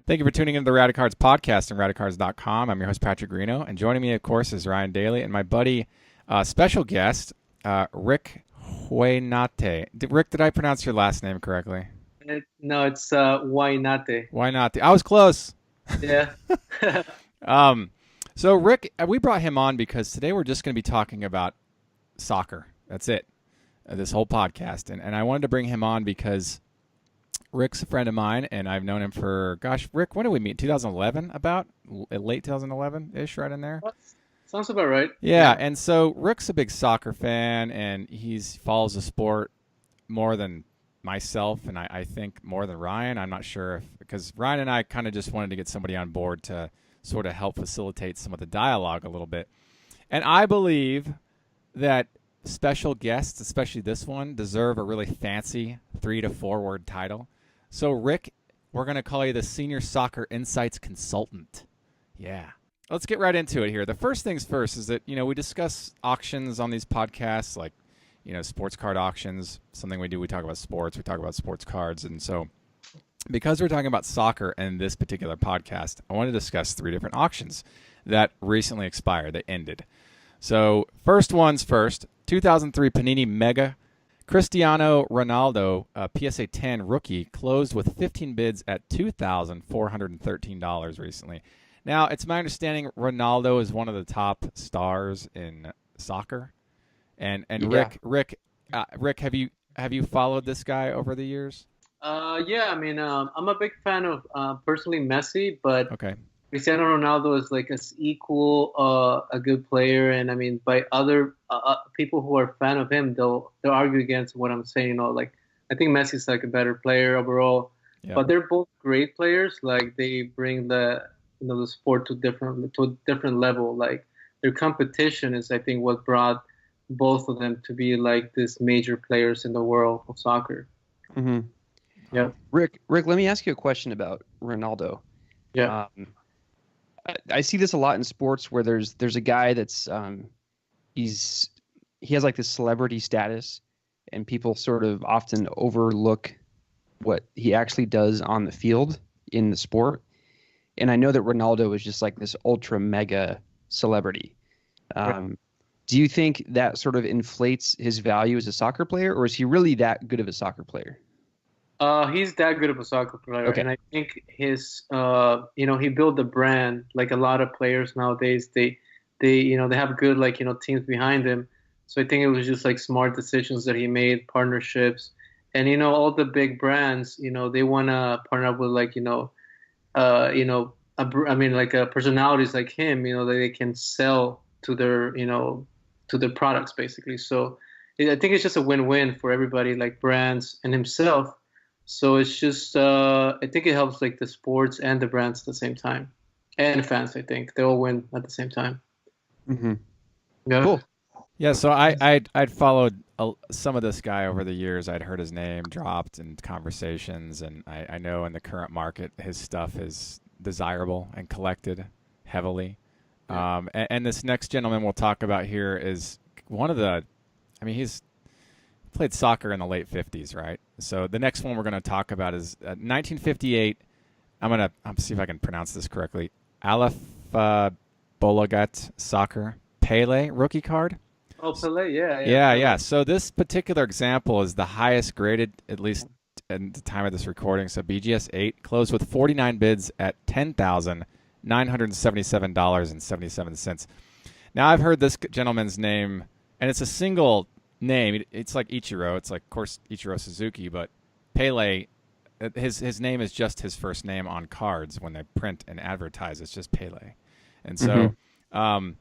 Thank you for tuning into the Radicards podcast on Radicards.com. I'm your host, Patrick Reno, and joining me, of course, is Ryan Daly and my buddy, special guest, Rick Huenate. Rick, did I pronounce your last name correctly? No, it's why not? Why not? I was close. Yeah. Um, so, Rick, we brought him on because today we're just going to be talking about soccer. That's it, this whole podcast. And I wanted to bring him on because Rick's a friend of mine, and I've known him for, gosh, Rick, when did we meet? 2011, about? Late 2011-ish, right in there? Sounds about right. Yeah, Yeah. and so Rick's a big soccer fan, and he follows the sport more than myself, and I think more than Ryan. I'm not sure if, because Ryan and I kind of just wanted to get somebody on board to sort of help facilitate some of the dialogue a little bit. And I believe that special guests, especially this one, deserve a really fancy 3 to 4 word title. So, Rick, we're going to call you the Senior Soccer Insights Consultant. Yeah. Let's get right into it here. The first things first is that, we discuss auctions on these podcasts, like, sports card auctions, something we do. We talk about sports, we talk about sports cards. And so, because we're talking about soccer in this particular podcast, I want to discuss 3 different auctions that recently expired, that ended. So, first one's first, 2003 Panini Mega Cristiano Ronaldo, PSA 10 rookie, closed with 15 bids at $2,413 recently. Now, it's my understanding Ronaldo is one of the top stars in soccer. And Yeah. Rick, have you followed this guy over the years? Yeah. I mean, I'm a big fan of personally Messi, but Okay. Cristiano Ronaldo is like as equal a good player, and I mean, by other people who are fan of him, they'll argue against what I'm saying. Like I think Messi's like a better player overall, Yeah. but they're both great players. Like they bring the sport to a different level. Like their competition is, I think, what brought both of them to be like these major players in the world of soccer. hmm Yeah, Rick, let me ask you a question about Ronaldo. yeah, I see this a lot in sports where there's a guy that's he has like this celebrity status, and people sort of often overlook what he actually does on the field in the sport. And I know that Ronaldo is just like this ultra mega celebrity. right. Do you think that sort of inflates his value as a soccer player, or is he really that good of a soccer player? He's that good of a soccer player, Okay. and I think he built the brand. Like a lot of players nowadays, they have good like teams behind him. So I think it was just like smart decisions that he made, partnerships, and all the big brands, they wanna partner up with like I mean like personalities like him, that they can sell to their products basically. So I think it's just a win-win for everybody, like brands and himself. So it's just I think it helps like the sports and the brands at the same time, and fans. I think they all win at the same time. hmm Yeah. Cool. Yeah, so I'd followed some of this guy over the years. I'd heard his name dropped in conversations, and I know in the current market his stuff is desirable and collected heavily. Yeah. And this next gentleman we'll talk about here is one of the, I mean, he's played soccer in the late 50s, right? So the next one we're going to talk about is 1958. I'm going to see if I can pronounce this correctly. Aleph Bolagat Soccer Pele rookie card. Oh, Pelé. Yeah, yeah. Yeah. So this particular example is the highest graded, at least at the time of this recording. So BGS 8 closed with 49 bids at $10,977.77. Now I've heard this gentleman's name, and it's a single name. It's like Ichiro. It's like, of course, Ichiro Suzuki, but Pele. His name is just his first name on cards when they print and advertise. It's just Pele, and hmm so. Um,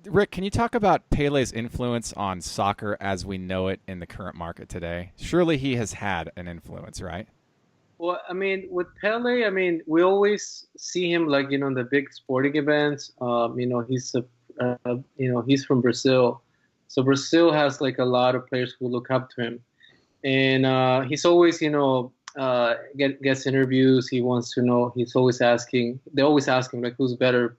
Rick, can you talk about Pele's influence on soccer as we know it in the current market today? Surely he has had an influence, right? Well, I mean, with Pele, I mean, we always see him like in the big sporting events. He's from Brazil, so Brazil has like a lot of players who look up to him, and he's always gets interviews. He wants to know. He's always asking. They always ask him like, who's better,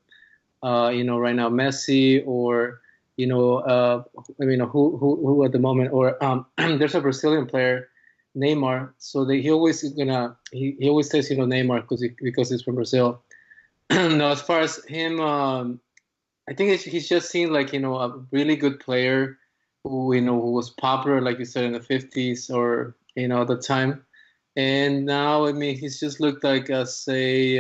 right now, Messi or I mean, who at the moment, or there's a Brazilian player. Neymar. So he always says Neymar because he's from Brazil. No, as far as him, I think he's just seen like a really good player who was popular, like you said, in the 50s or at the time. And now, I mean, he's just looked like as a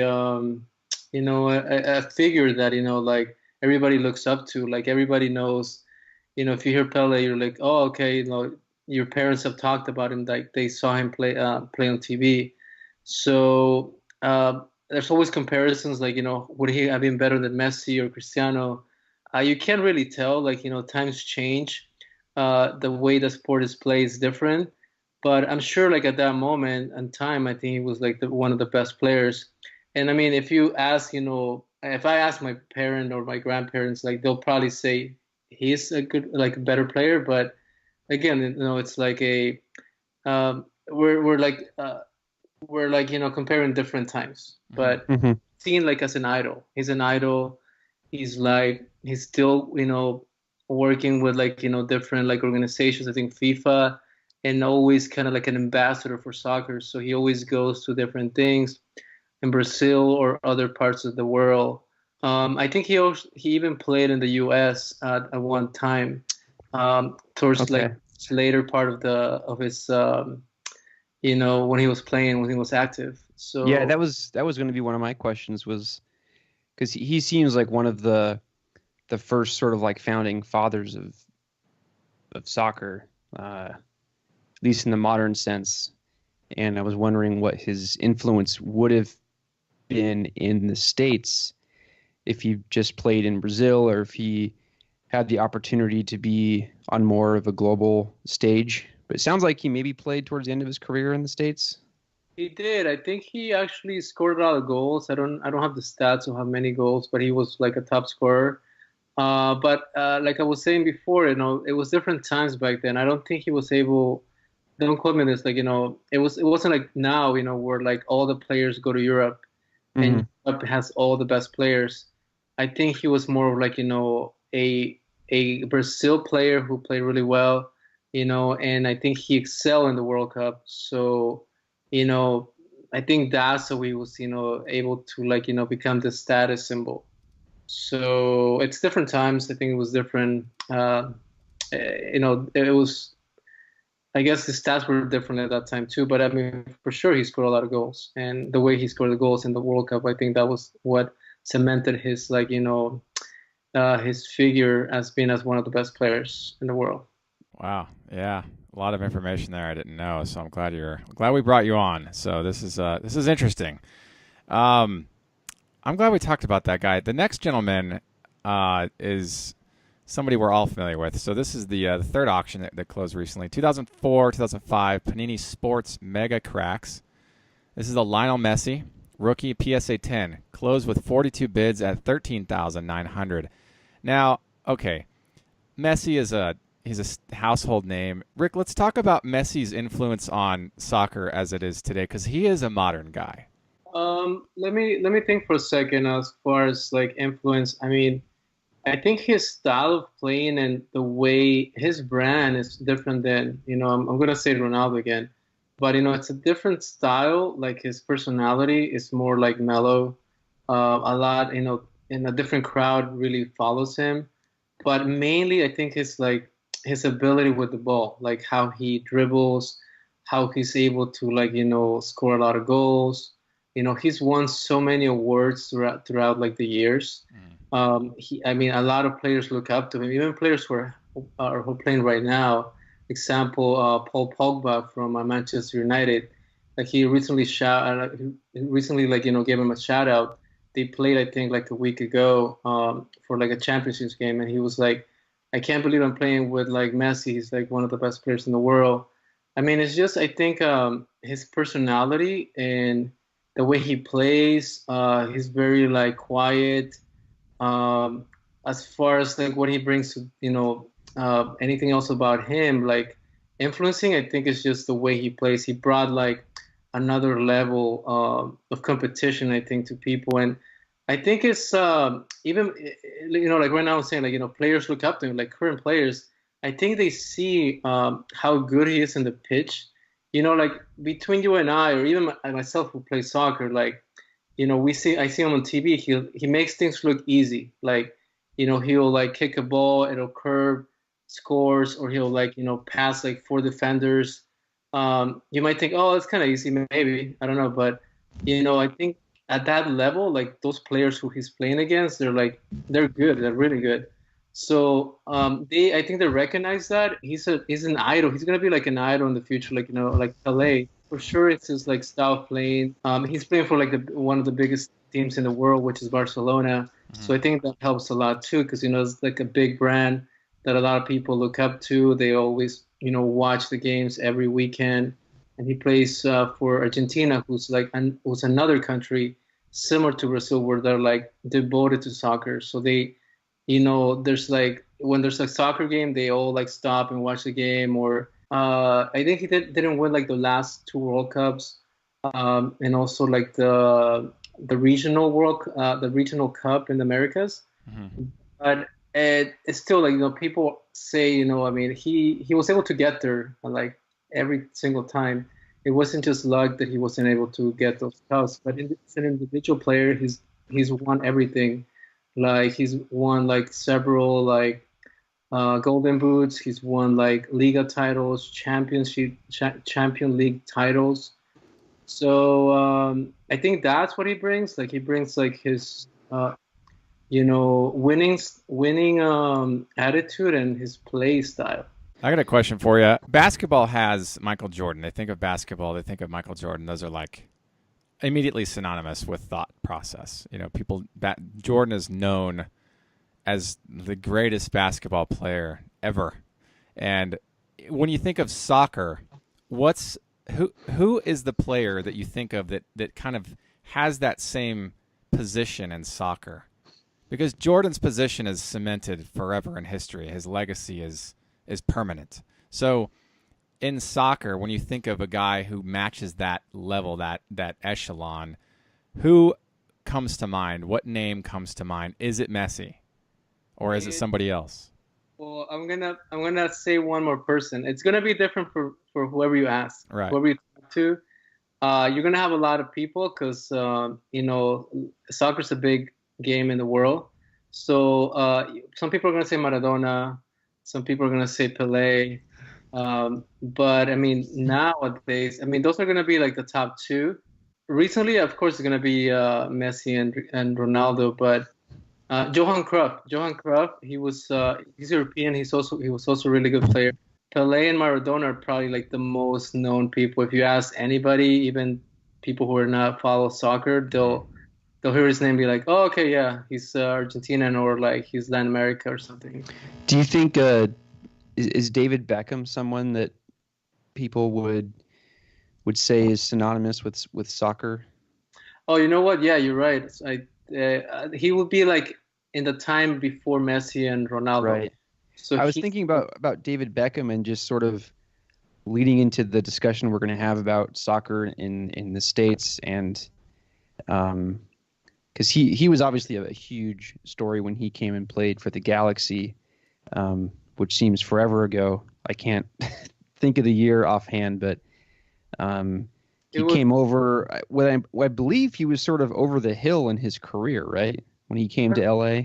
figure that like everybody looks up to. Like everybody knows, if you hear Pele, you're like, oh, okay, your parents have talked about him, like they saw him play on TV. So there's always comparisons, like would he have been better than Messi or Cristiano? You can't really tell. Like times change. The way the sport is played is different. But I'm sure, like at that moment and time, I think he was like one of the best players. And I mean, if you ask, if I ask my parent or my grandparents, like they'll probably say he's a good, like a better player. But again, it's like we're like comparing different times. But Mm-hmm. seen like as an idol, he's an idol. He's still working with like different like organizations. I think FIFA, and always kind of like an ambassador for soccer. So he always goes to different things in Brazil or other parts of the world. I think he even played in the U.S. At one time, towards Okay. like later part of his when he was playing, when he was active. Yeah, So that was going to be one of my questions, was because he seems like one of the first sort of like founding fathers of soccer, at least in the modern sense. And I was wondering what his influence would have been in the States if he just played in Brazil, or if he had the opportunity to be on more of a global stage. But it sounds like he maybe played towards the end of his career in the States. he did. I think he actually scored a lot of goals. I don't have the stats of how many goals, but he was like a top scorer. But like I was saying before, it was different times back then. I don't think he was able. Don't quote me on this. Like it wasn't like now. Where like all the players go to Europe, and Hmm. Europe has all the best players. I think he was more of like a Brazil player who played really well. And I think he excelled in the World Cup. So you know, I think that's how he was able to like become the status symbol. So it's different times. I think it was different. It was. I guess the stats were different at that time too. But I mean, for sure, he scored a lot of goals, and the way he scored the goals in the World Cup, I think that was what cemented his like his figure as being as one of the best players in the world. Wow. Yeah. A lot of information there I didn't know, so I'm glad we brought you on. So this is interesting. Um, I'm glad we talked about that guy. The next gentleman is somebody we're all familiar with. So this is the third auction that closed recently, 2004, 2005 Panini Sports Mega Cracks. This is a Lionel Messi rookie PSA 10, closed with 42 bids at 13,900. Now, okay, Messi he's a household name. Rick, let's talk about Messi's influence on soccer as it is today, because he is a modern guy. Let me think for a second as far as like influence. I mean, I think his style of playing and the way his brand is different than, I'm gonna say Ronaldo again, but it's a different style. Like his personality is more like mellow. A lot, in a different crowd really follows him. But mainly, I think it's like his ability with the ball, like how he dribbles, how he's able to like score a lot of goals. He's won so many awards throughout like the years. Mm. I mean, a lot of players look up to him, even players who are playing right now. Example, Paul Pogba from Manchester United. Like he recently like gave him a shout out. They played, I think, like a week ago for like a Champions game, and he was like, "I can't believe I'm playing with like Messi. He's like one of the best players in the world." I mean, it's just I think his personality and the way he plays. He's very like quiet. Um, as far as like what he brings to anything else about him, like influencing, I think it's just the way he plays. He brought like another level of competition, I think, to people. And I think it's even like right now I'm saying like players look up to him, like current players. I think they see how good he is in the pitch, like between you and I, or even myself who play soccer, like, I see him on TV. He makes things look easy. Like, he'll like kick a ball, it'll curve, scores, or he'll like, pass like four defenders. You might think, oh, it's kind of easy, maybe. I don't know, but I think at that level, like those players who he's playing against, they're good. They're really good. So I think they recognize that he's an idol. He's gonna be like an idol in the future, like like Pelé. For sure, it's his like style of playing. He's playing for like one of the biggest teams in the world, which is Barcelona. Mm-hmm. So I think that helps a lot too, because it's like a big brand that a lot of people look up to. They always watch the games every weekend. And he plays for Argentina, who's another country similar to Brazil, where they're like devoted to soccer. So there's like when there's a soccer game, they all like stop and watch the game. Or I think he didn't win like the last two World Cups, and also like the the regional cup in the Americas. Mm-hmm. But it's still like people say I mean he was able to get there like every single time. It wasn't just luck that he wasn't able to get those cups, but as an individual player, he's won everything. Like he's won like several like golden boots. He's won like Liga titles, Champion League titles. So I think that's what he brings. Like he brings like his winning attitude and his play style. I got a question for you. Basketball has Michael Jordan. They think of basketball, they think of Michael Jordan. Those are like immediately synonymous with thought process. Jordan is known as the greatest basketball player ever. And when you think of soccer, who is the player that you think of that kind of has that same position in soccer? Because Jordan's position is cemented forever in history. His legacy is permanent. So in soccer, when you think of a guy who matches that level, that echelon, who comes to mind? What name comes to mind? Is it Messi, or is it somebody else? Well, I'm gonna say one more person. It's gonna be different for whoever you ask, Right. whoever you talk to. You're gonna have a lot of people because soccer's a big game in the world. So some people are gonna say Maradona, some people are gonna say Pelé. But I mean, nowadays, I mean, those are gonna be like the top two. Recently, of course, it's gonna be Messi and Ronaldo, but Johan Cruyff, he's European. He was also a really good player. Pelé and Maradona are probably like the most known people. If you ask anybody, even people who are not follow soccer, they'll hear his name and be like, oh, okay, yeah, he's Argentinian, or like he's Latin America or something. Do you think is David Beckham someone that people would say is synonymous with soccer? Oh, you know what? Yeah, you're right. He would be like in the time before Messi and Ronaldo. Right. So I was thinking about David Beckham and just sort of leading into the discussion we're going to have about soccer in the States, and because he was obviously a huge story when he came and played for the Galaxy, which seems forever ago. I can't think of the year offhand, but he came over. I believe he was sort of over the hill in his career, right? When he came to LA.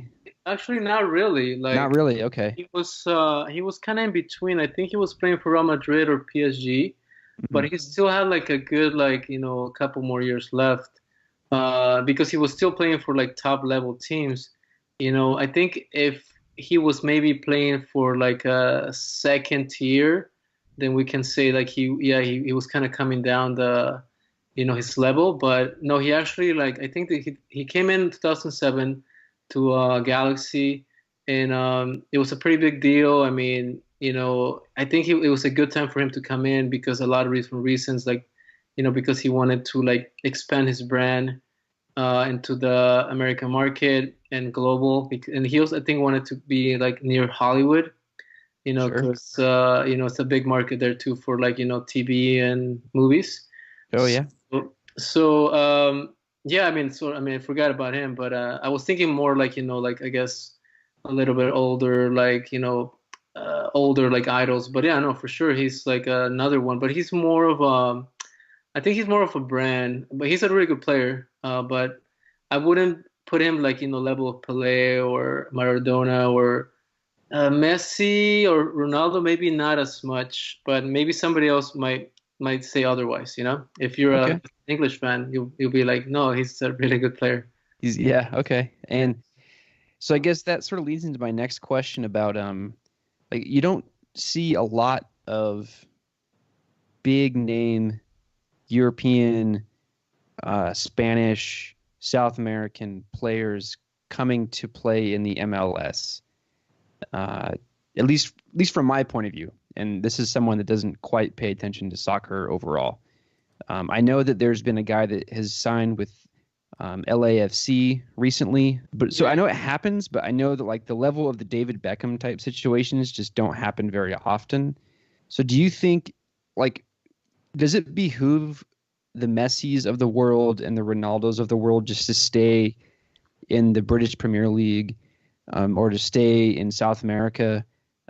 Actually, not really. Like, not really. Okay. He was kind of in between. I think he was playing for Real Madrid or PSG, but he still had like a good a couple more years left, because he was still playing for like top level teams. I think if he was maybe playing for like a second tier, then we can say like he was kind of coming down his level. But no, he actually I think that he came in 2007 to Galaxy, and it was a pretty big deal. I mean, I think it was a good time for him to come in because a lot of reasons, because he wanted to expand his brand into the American market and global. And he also, I think, wanted to be near Hollywood, because it's a big market there too for TV and movies. Oh yeah. So yeah, I mean, I forgot about him, but I was thinking more I guess a little bit older, older like idols. But yeah, no, for sure he's like another one. But he's more of a, I think he's more of a brand. But he's a really good player. But I wouldn't put him like level of Pelé or Maradona or Messi or Ronaldo. Maybe not as much, but maybe somebody else might say otherwise. If you're Okay. a English fan, you'll be like, no, he's a really good player. Yeah, okay. And so I guess that sort of leads into my next question about like you don't see a lot of big name European, Spanish, South American players coming to play in the MLS. At least from my point of view, and this is someone that doesn't quite pay attention to soccer overall. I know that there's been a guy that has signed with LAFC recently, but so I know it happens, but I know that like the level of the David Beckham type situations just don't happen very often. So do you think like does it behoove the Messis of the world and the Ronaldos of the world just to stay in the British Premier League or to stay in South America?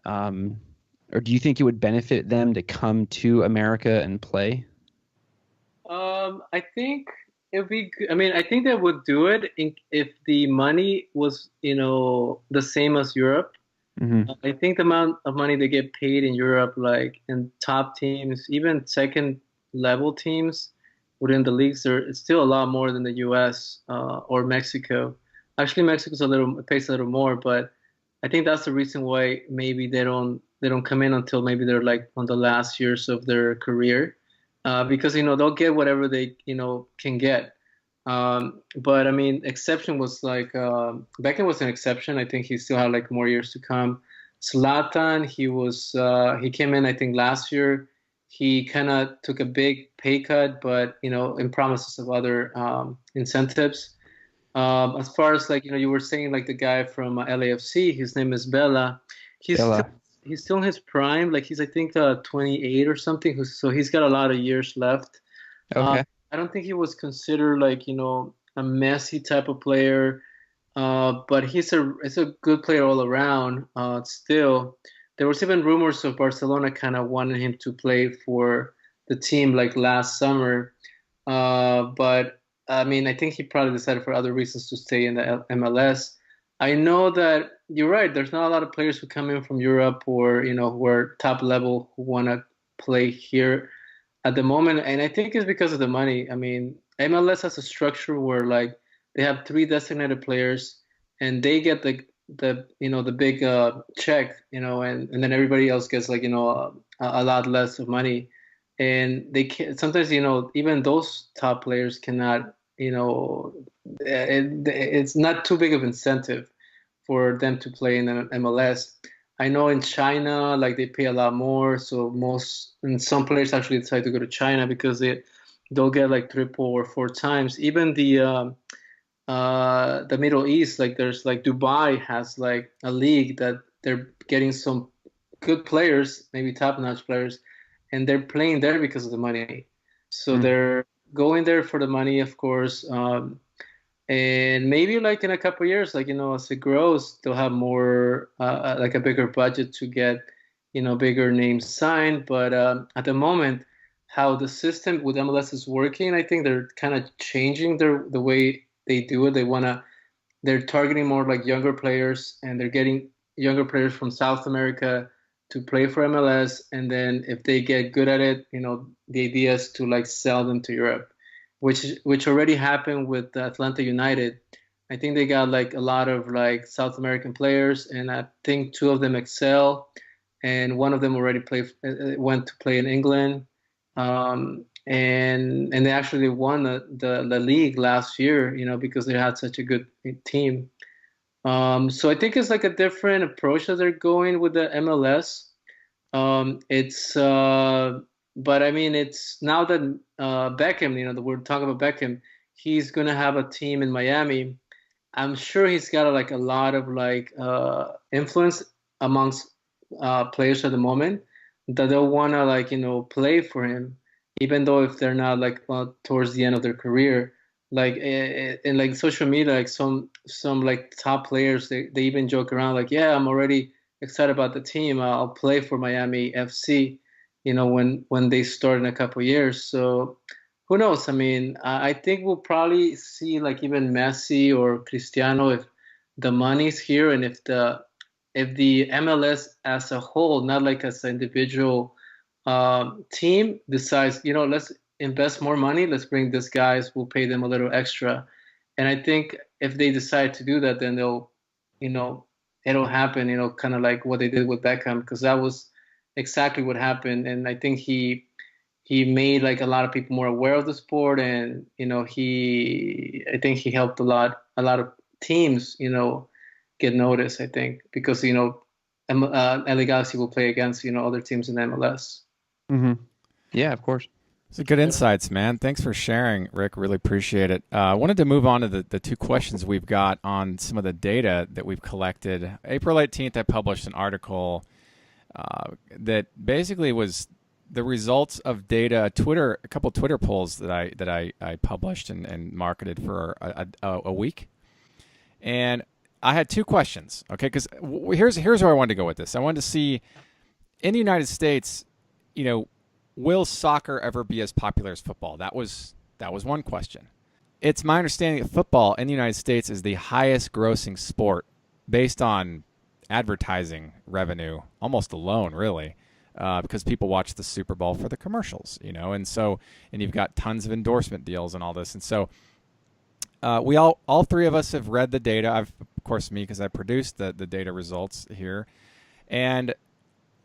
Or do you think it would benefit them to come to America and play? I think it would be. I mean, I think they would do it if the money was, the same as Europe. Hmm. I think the amount of money they get paid in Europe, like in top teams, even second level teams within the leagues, it's still a lot more than the U.S. Or Mexico. Actually, Mexico's it pays a little more, but I think that's the reason why maybe they don't come in until maybe they're like on the last years of their career, because they'll get whatever they can get. But I mean, exception was like Beckham was an exception. I think he still had like more years to come. Zlatan, he came in I think last year. He kind of took a big pay cut, but in promises of other incentives. As far as like you were saying like the guy from LAFC, his name is Bella. He's still Bella. he's still in his prime. Like he's I think 28 or something. So he's got a lot of years left. Uh, Okay. I don't think he was considered like a Messi type of player, but it's a good player all around. Still, there was even rumors of Barcelona kind of wanting him to play for the team like last summer, but I mean I think he probably decided for other reasons to stay in the MLS. I know that you're right. There's not a lot of players who come in from Europe or who are top level who want to play here at the moment, and I think it's because of the money. I mean, MLS has a structure where like they have three designated players, and they get the big check, and then everybody else gets like a lot less of money, and they can sometimes even those top players cannot it's not too big of incentive for them to play in the MLS. I know in China, like they pay a lot more, so and some players actually decide to go to China because they'll get like triple or four times. Even the Middle East, like there's like Dubai has like a league that they're getting some good players, maybe top-notch players, and they're playing there because of the money. So Hmm. they're going there for the money, of course. And maybe like in a couple of years, like as it grows, they'll have more like a bigger budget to get bigger names signed. But at the moment, how the system with MLS is working, I think they're kind of changing the way they do it. They're targeting more like younger players, and they're getting younger players from South America to play for MLS. And then if they get good at it, the idea is to like sell them to Europe, which already happened with Atlanta United. I think they got like a lot of like South American players, and I think two of them excel, and one of them already went to play in England, and they actually won the league last year, because they had such a good team. So I think it's like a different approach that they're going with the MLS. It's but I mean, it's now that Beckham, we're talking about Beckham, he's gonna have a team in Miami. I'm sure he's got like a lot of like influence amongst players at the moment that they'll wanna like play for him, even though if they're not like towards the end of their career. Like in like social media, like some like top players, they even joke around like, yeah, I'm already excited about the team. I'll play for Miami FC, when they start in a couple years. So who knows? I mean, I think we'll probably see like even Messi or Cristiano if the money's here, and if the MLS as a whole, not like as an individual team, decides, let's invest more money, let's bring these guys, we'll pay them a little extra. And I think if they decide to do that, then you know, it'll happen, kind of like what they did with Beckham, because that was exactly what happened. And I think he made like a lot of people more aware of the sport, and I think he helped a lot of teams, get noticed. I think because LA Galaxy will play against other teams in MLS. Mm-hmm. Yeah, of course. It's good insights, man. Thanks for sharing, Rick. Really appreciate it. I wanted to move on to the two questions we've got on some of the data that we've collected. April 18th, I published an article that basically was the results of data, a couple Twitter polls that I published and marketed for a week. And I had two questions, okay? Because here's where I wanted to go with this. I wanted to see, in the United States, will soccer ever be as popular as football? That was one question. It's my understanding that football in the United States is the highest grossing sport based on advertising revenue, almost alone, really, because people watch the Super Bowl for the commercials, and you've got tons of endorsement deals and all this. And so we all three of us have read the data. Of course, me, because I produced the data results here. And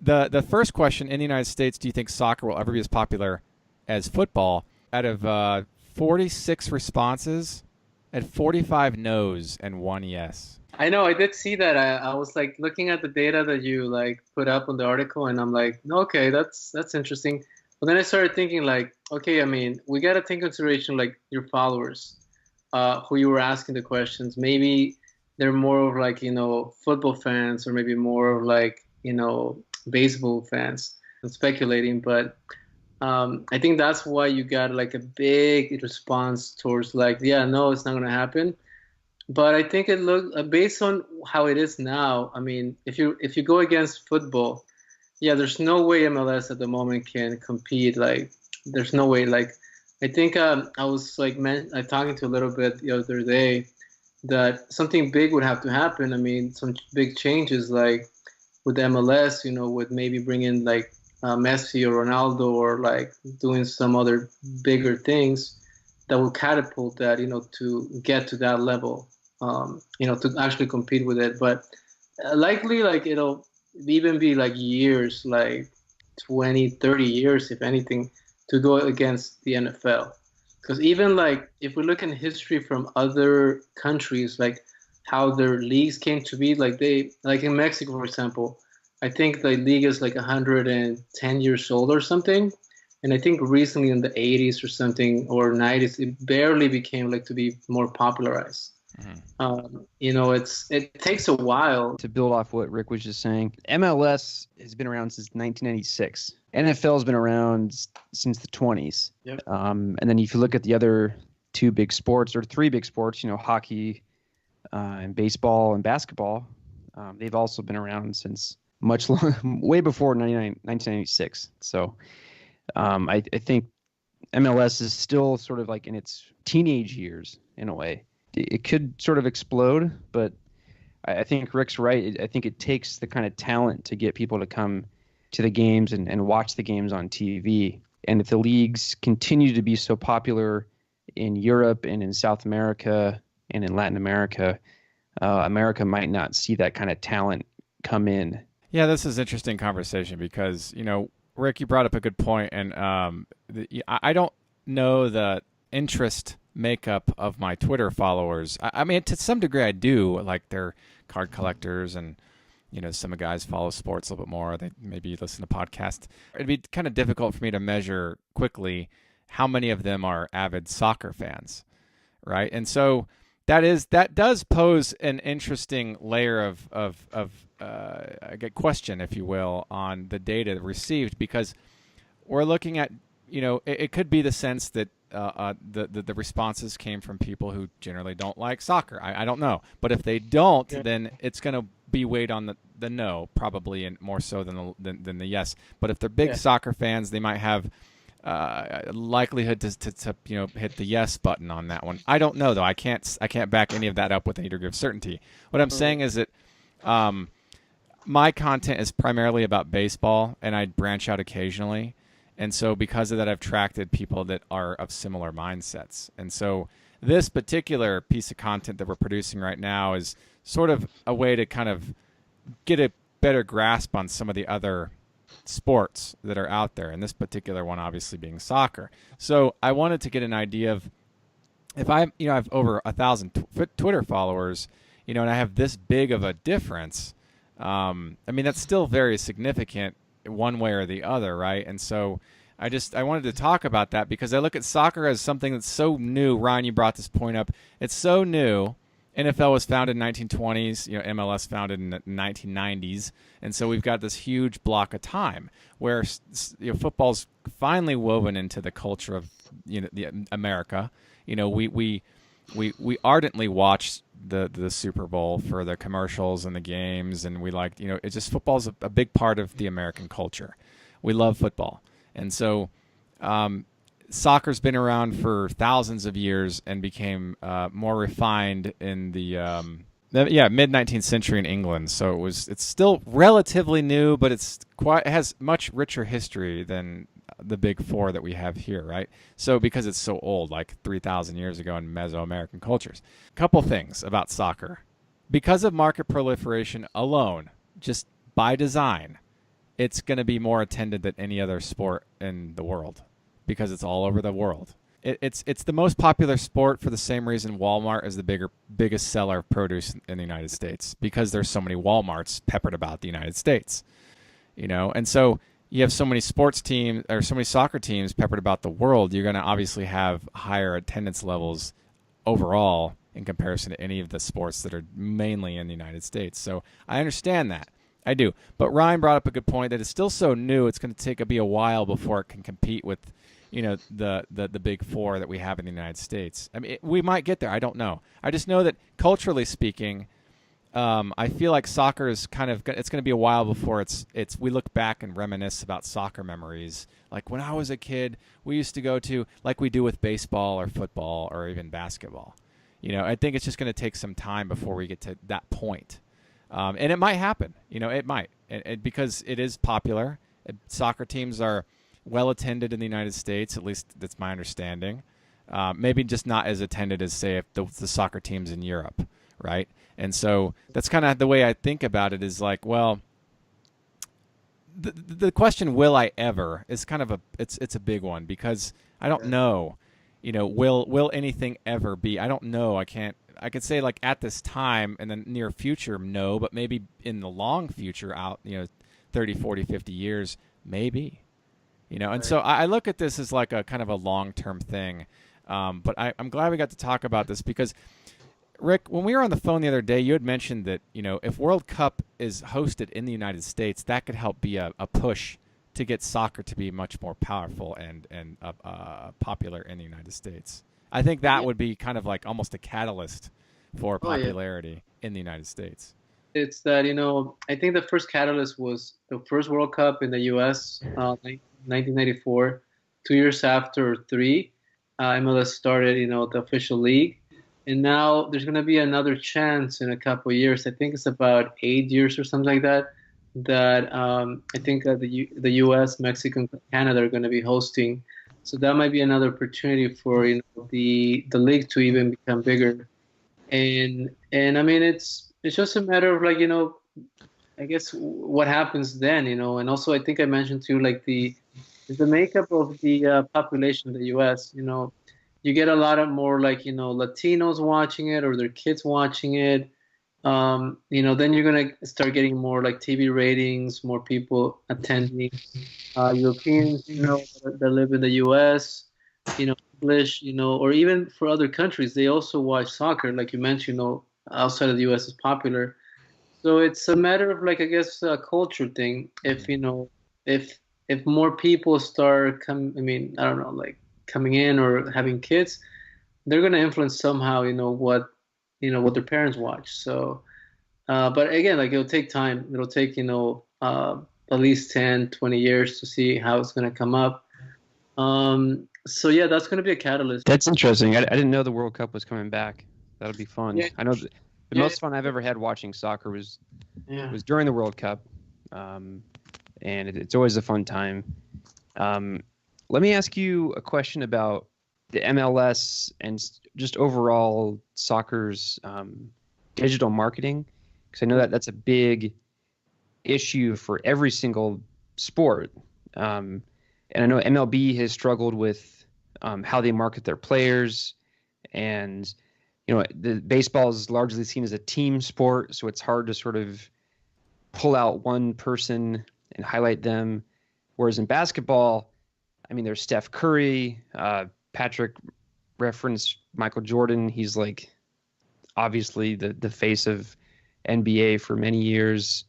the first question, in the United States, do you think soccer will ever be as popular as football? Out of 46 responses, at 45 no's and 1 yes. I know, I did see that. I was like looking at the data that you like put up on the article, and I'm like, okay, that's interesting. But then I started thinking like, okay, I mean, we got to take into consideration like your followers, who you were asking the questions. Maybe they're more of like, football fans, or maybe more of like, baseball fans. I'm speculating, but I think that's why you got like a big response towards like, yeah, no, it's not going to happen. But I think it looked based on how it is now. I mean, if you go against football, yeah, there's no way MLS at the moment can compete. Like, there's no way. Like, I think I was like talking to a little bit the other day that something big would have to happen. I mean, some big changes like with MLS, with maybe bringing like Messi or Ronaldo, or like doing some other bigger things that will catapult that, to get to that level, to actually compete with it. But likely, like, it'll even be like years, like 20, 30 years, if anything, to go against the NFL. Because even like if we look in history from other countries, like how their leagues came to be, like in Mexico, for example, I think the league is like 110 years old or something. And I think recently in the 80s or something, or 90s, it barely became like to be more popularized. It takes a while. To build off what Rick was just saying, MLS has been around since 1996. NFL has been around since the 20s. Yep. And then if you look at the other two big sports, or three big sports, hockey and baseball and basketball, they've also been around since much way before 1996. So I think MLS is still sort of like in its teenage years in a way. It could sort of explode, but I think Rick's right. I think it takes the kind of talent to get people to come to the games and watch the games on TV. And if the leagues continue to be so popular in Europe and in South America and in Latin America, America might not see that kind of talent come in. Yeah, this is an interesting conversation because, Rick, you brought up a good point, and I don't know the interest makeup of my Twitter followers. I mean, to some degree I do, like they're card collectors, and some guys follow sports a little bit more. They maybe listen to podcasts. It'd be kind of difficult for me to measure quickly how many of them are avid soccer fans, right? And so that does pose an interesting layer of a question, if you will, on the data received, because we're looking at, it could be the sense that the responses came from people who generally don't like soccer. I don't know. But if they don't, then it's going to be weighed on the no, probably, and more so than the yes. But if they're big Yeah. soccer fans, they might have likelihood to hit the yes button on that one. I don't know though. I can't back any of that up with any degree of certainty. What I'm saying is that my content is primarily about baseball, and I branch out occasionally. And so because of that, I've attracted people that are of similar mindsets. And so this particular piece of content that we're producing right now is sort of a way to kind of get a better grasp on some of the other sports that are out there, and this particular one obviously being soccer. So I wanted to get an idea of, if I have over 1,000 Twitter followers, and I have this big of a difference. I mean, that's still very significant one way or the other, right? And so I wanted to talk about that because I look at soccer as something that's so new. Ryan, you brought this point up. It's so new. NFL was founded in 1920s, MLS founded in the 1990s, and so we've got this huge block of time where football's finally woven into the culture of America. We ardently watch the Super Bowl for the commercials and the games, and we like it's just football's a big part of the American culture. We love football, and so soccer's been around for thousands of years and became more refined in the mid 19th century in England. So it's still relatively new, but it has much richer history than the big four that we have here, right? So because it's so old, like 3,000 years ago in Mesoamerican cultures. Couple things about soccer. Because of market proliferation alone, just by design, it's going to be more attended than any other sport in the world because it's all over the world. It's the most popular sport for the same reason Walmart is the biggest seller of produce in the United States, because there's so many Walmarts peppered about the United States. And so you have so many sports teams or so many soccer teams peppered about the world, you're going to obviously have higher attendance levels overall in comparison to any of the sports that are mainly in the United States. So I understand that. I do. But Ryan brought up a good point that it's still so new, it's going to be a while before it can compete with the big four that we have in the United States. I mean, we might get there. I don't know. I just know that culturally speaking, I feel like soccer is it's going to be a while before we look back and reminisce about soccer memories. Like when I was a kid, we used to go to, like we do with baseball or football or even basketball. I think it's just going to take some time before we get to that point. And it might happen. It might. Because it is popular. Soccer teams are well attended in the United States, at least that's my understanding. Maybe just not as attended as, say, if the soccer teams in Europe, right? And so that's kind of the way I think about it, is like, well, the question, will I ever, is kind of it's a big one, because I don't know, will anything ever be? I don't know. I could say, like, at this time in the near future, no, but maybe in the long future, out 30, 40, 50 years, maybe. And so I look at this as like a kind of a long-term thing. But I'm glad we got to talk about this because, Rick, when we were on the phone the other day, you had mentioned that, if World Cup is hosted in the United States, that could help be a push to get soccer to be much more powerful and popular in the United States. I think that would be kind of like almost a catalyst for popularity in the United States. It's that, I think the first catalyst was the first World Cup in the U.S., 1994. 2 years after, or three, MLS started, the official league. And now there's going to be another chance in a couple of years. I think it's about 8 years or something like that, I think that the U.S., Mexico, and Canada are going to be hosting. So that might be another opportunity for the league to even become bigger. And I mean, it's just a matter of, like, I guess what happens then, and also I think I mentioned too, like the makeup of the population of the U.S. You get a lot of more, like, Latinos watching it, or their kids watching it. Then you're gonna start getting more, like, TV ratings, more people attending. Europeans, that live in the U.S., English, or even for other countries, they also watch soccer. Like you mentioned, outside of the U.S. is popular. So it's a matter of, like, I guess, a culture thing. If if more people start I mean, I don't know, like, coming in or having kids, they're gonna influence somehow, what their parents watch. So But again, like it'll take time. It'll take, at least 10, 20 years to see how it's going to come up. So yeah, that's going to be a catalyst. That's interesting. I didn't know the World Cup was coming back. That'll be fun. Yeah. I know the Yeah. most fun I've ever had watching soccer was Yeah. during the World Cup, and it's always a fun time. Let me ask you a question about the MLS and just overall soccer's digital marketing, because I know that that's a big issue for every single sport. And I know MLB has struggled with how they market their players, and the baseball is largely seen as a team sport, so it's hard to sort of pull out one person and highlight them. Whereas in basketball, I mean, there's Steph Curry, Patrick referenced Michael Jordan. He's like obviously the face of NBA for many years.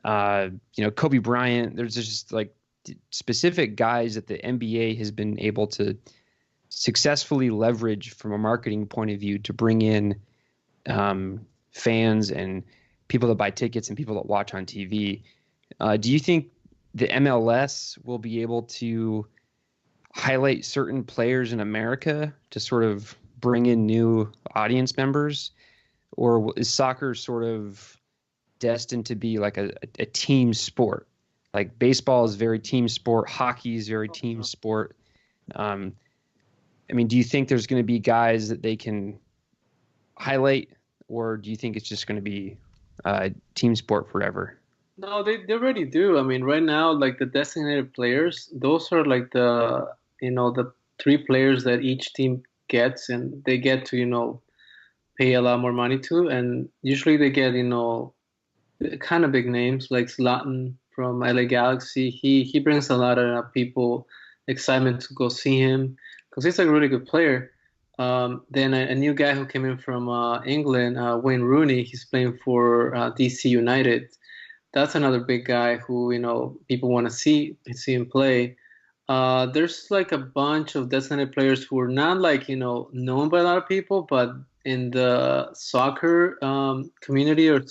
Kobe Bryant. There's just like specific guys that the NBA has been able to successfully leverage from a marketing point of view to bring in fans and people that buy tickets and people that watch on TV. Do you think the MLS will be able to highlight certain players in America to sort of bring in new audience members? Or is soccer sort of destined to be like a team sport? Like baseball is very team sport, hockey is very team sport. I mean, do you think there's going to be guys that they can highlight, or do you think it's just going to be team sport forever? No, they already do. I mean, right now, like the designated players, those are like the three players that each team gets, and they get to, pay a lot more money to. And usually they get, kind of big names like Zlatan from LA Galaxy. He brings a lot of people excitement to go see him because he's like a really good player. Then a new guy who came in from England, Wayne Rooney, he's playing for DC United. That's another big guy who, people want to see him play. There's like a bunch of designated players who are not like, known by a lot of people, but in the soccer community or,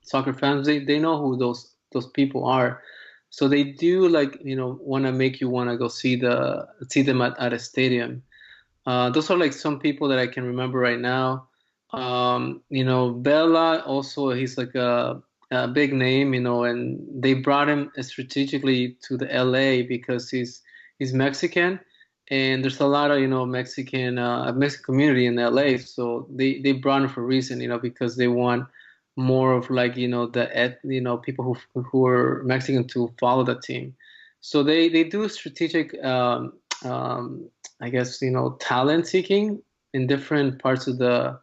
soccer fans, they know who those people are. So they do like, want to make you want to go see them at a stadium. Those are like some people that I can remember right now. Bella also, he's like a big name, and they brought him strategically to the LA because he's Mexican, and there's a lot of Mexican community in LA, so they brought him for a reason, because they want more of like people who are Mexican to follow the team. So they do strategic I guess talent seeking in different parts of the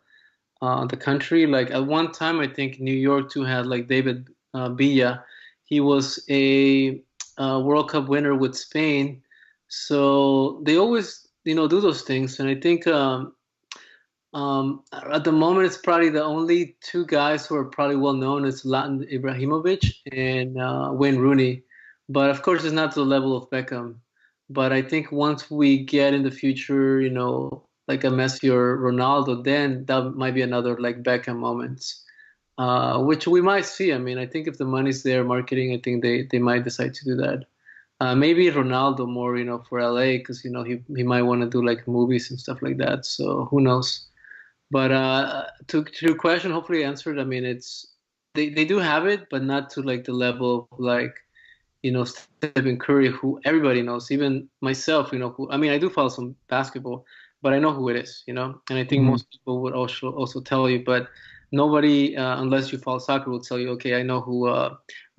country. Like at one time, I think New York too had like David Villa. He was a World Cup winner with Spain. So they always, do those things. And I think at the moment, it's probably the only two guys who are probably well known is Zlatan Ibrahimovic and Wayne Rooney. But of course, it's not to the level of Beckham. But I think once we get in the future, like a Messi or Ronaldo, then that might be another like Beckham moments, which we might see. I mean, I think if the money's there, marketing, I think they might decide to do that. Maybe Ronaldo more, for LA, because he might want to do like movies and stuff like that. So who knows? But to your question, hopefully answered. I mean, they do have it, but not to like the level of like Stephen Curry, who everybody knows, even myself, I mean, I do follow some basketball, but I know who it is, and I think most people would also tell you, but nobody, unless you follow soccer, will tell you, okay, I know who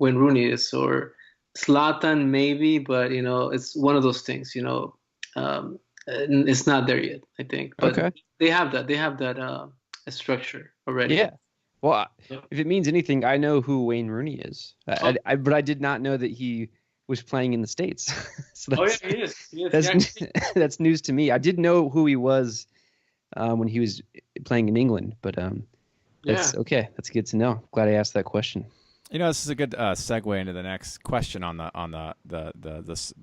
Wayne Rooney is, or Zlatan maybe, but, it's one of those things, it's not there yet, I think. But okay. They have that structure already. Yeah. Well, if it means anything, I know who Wayne Rooney is, but I did not know that he was playing in the States. So he is. That's news to me. I did know who he was when he was playing in England, but that's okay. That's good to know. Glad I asked that question. This is a good segue into the next question on the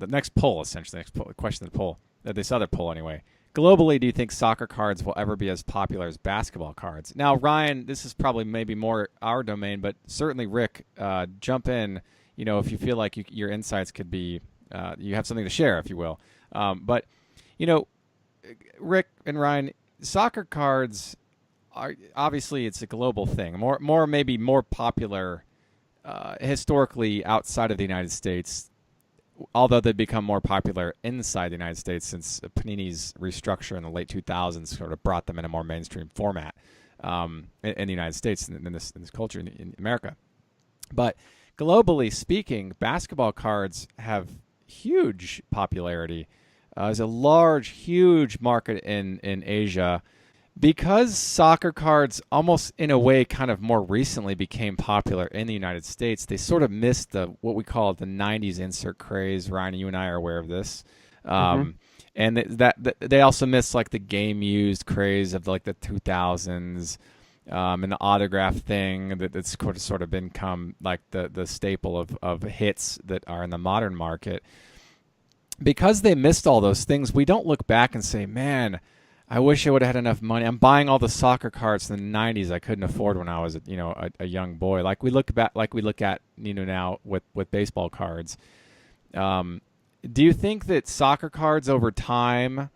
next poll, essentially, question of the poll, this other poll anyway. globally, do you think soccer cards will ever be as popular as basketball cards? Now, Ryan, this is probably maybe more our domain, but certainly Rick, jump in. If you feel like your insights could be, you have something to share, if you will. But you know, Rick and Ryan, soccer cards are obviously it's a global thing. Maybe more popular historically outside of the United States, although they've become more popular inside the United States since Panini's restructure in the late 2000s sort of brought them in a more mainstream format in the United States and in this culture in America. But globally speaking, basketball cards have huge popularity. There's a large, huge market in Asia. Because soccer cards almost in a way kind of more recently became popular in the United States, they sort of missed what we call the 90s insert craze. Ryan, you and I are aware of this. And that they also missed like the game used craze of like the 2000s and the autograph thing that's sort of become like the staple of hits that are in the modern market. Because they missed all those things, we don't look back and say, man, I wish I would have had enough money. I'm buying all the soccer cards in the 90s I couldn't afford when I was a young boy. Like we look at now with baseball cards. Do you think that soccer cards over time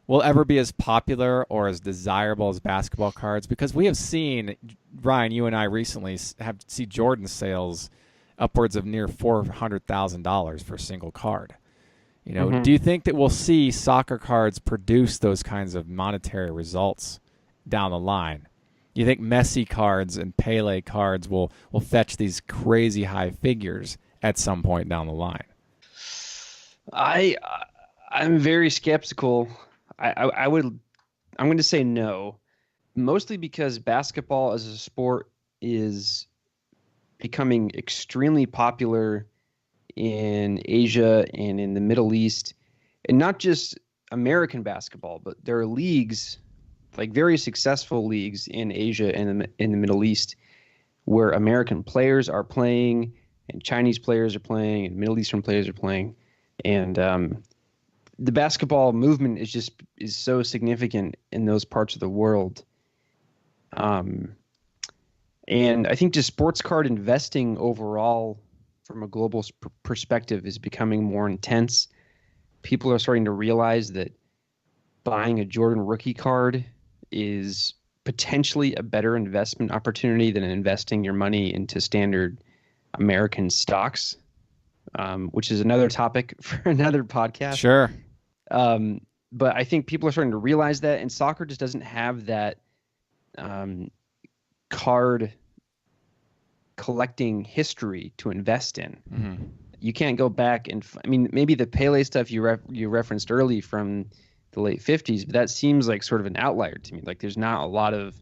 will ever be as popular or as desirable as basketball cards? Because we have seen, Ryan, you and I recently see Jordan sales upwards of near $400,000 for a single card. Do you think that we'll see soccer cards produce those kinds of monetary results down the line? Do you think Messi cards and Pelé cards will fetch these crazy high figures at some point down the line? I'm very skeptical. I'm going to say no, mostly because basketball as a sport is becoming extremely popular in Asia and in the Middle East, and not just American basketball, but there are leagues, like very successful leagues in Asia and in the Middle East, where American players are playing, and Chinese players are playing, and Middle Eastern players are playing, and the basketball movement is so significant in those parts of the world. And I think just sports card investing overall, from a global perspective, is becoming more intense. People are starting to realize that buying a Jordan rookie card is potentially a better investment opportunity than investing your money into standard American stocks, which is another topic for another podcast. Sure. But I think people are starting to realize that, and soccer just doesn't have that card collecting history to invest in. Mm-hmm. You can't go back and maybe the Pele stuff you referenced early from the late 50s, but that seems like sort of an outlier to me. Like there's not a lot of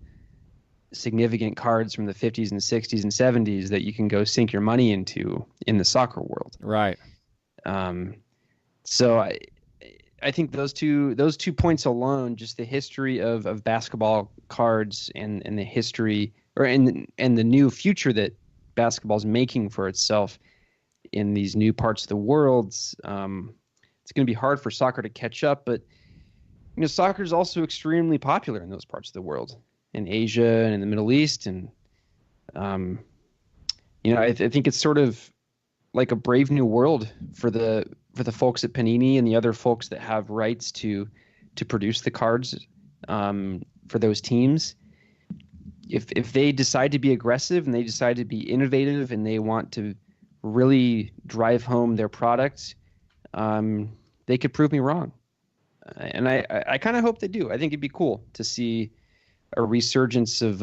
significant cards from the 50s and 60s and 70s that you can go sink your money into in the soccer world. Right. So I think those two points alone, just the history of basketball cards and the history and the new future that basketball is making for itself in these new parts of the world, it's going to be hard for soccer to catch up. But soccer is also extremely popular in those parts of the world, in Asia and in the Middle East, and I think it's sort of like a brave new world for the folks at Panini and the other folks that have rights to produce the cards for those teams. If they decide to be aggressive and they decide to be innovative and they want to really drive home their product, they could prove me wrong. And I kind of hope they do. I think it'd be cool to see a resurgence of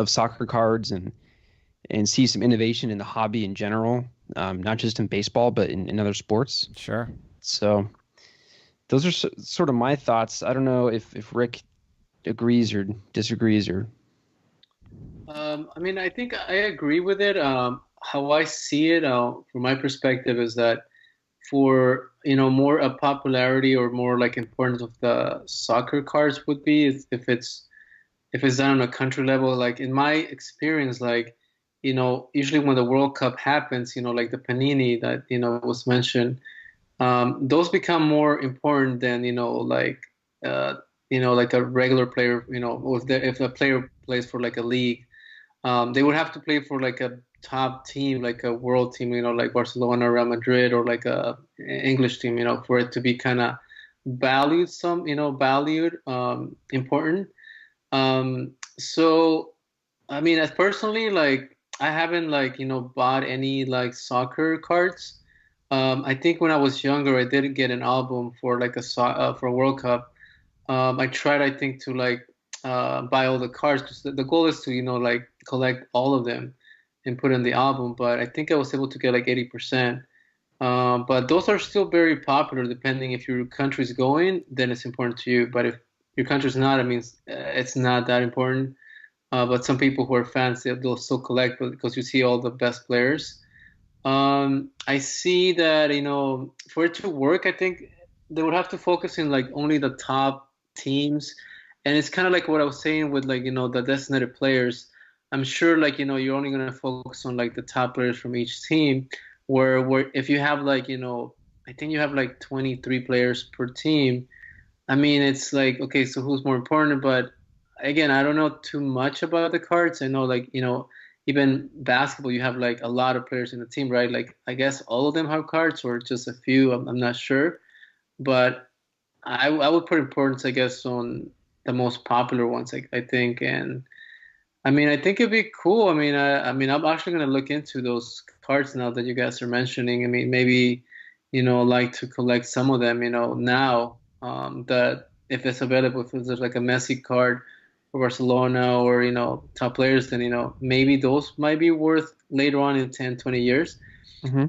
soccer cards and see some innovation in the hobby in general, not just in baseball, but in other sports. Sure. So those are sort of my thoughts. I don't know if Rick agrees or disagrees or. I think I agree with it. How I see it, from my perspective, is that for more a popularity or more like importance of the soccer cards would be if it's done on a country level. Like in my experience, like usually when the World Cup happens, like the Panini that was mentioned, those become more important than like uh, like a regular player, if a player plays for like a league, they would have to play for like a top team, like a world team, like Barcelona, Real Madrid, or like a English team, for it to be kind of valued, important. So, I mean, as personally, like I haven't like bought any like soccer cards. I think when I was younger, I did get an album for like for a World Cup. I tried, I think, to like buy all the cards because the goal is to like collect all of them and put in the album. But I think I was able to get like 80%. But those are still very popular. Depending if your country's going, then it's important to you. But if your country's not, I mean, it's not that important. But some people who are fans, they'll still collect because you see all the best players. I see that, for it to work, I think they would have to focus in like only the top teams. And it's kind of like what I was saying with like, the designated players. I'm sure like, you're only going to focus on like the top players from each team where if you have like, I think you have like 23 players per team. I mean, it's like, okay, so who's more important? But again, I don't know too much about the cards. I know like, even basketball, you have like a lot of players in the team, right? Like, I guess all of them have cards or just a few. I'm not sure. But I would put importance, I guess, on the most popular ones, I think. And I mean, I think it'd be cool. I mean, I'm actually gonna look into those cards now that you guys are mentioning. I mean, maybe, like to collect some of them, now, that if it's available, if there's like a Messi card for Barcelona or, top players, then, maybe those might be worth later on in 10, 20 years. Hmm.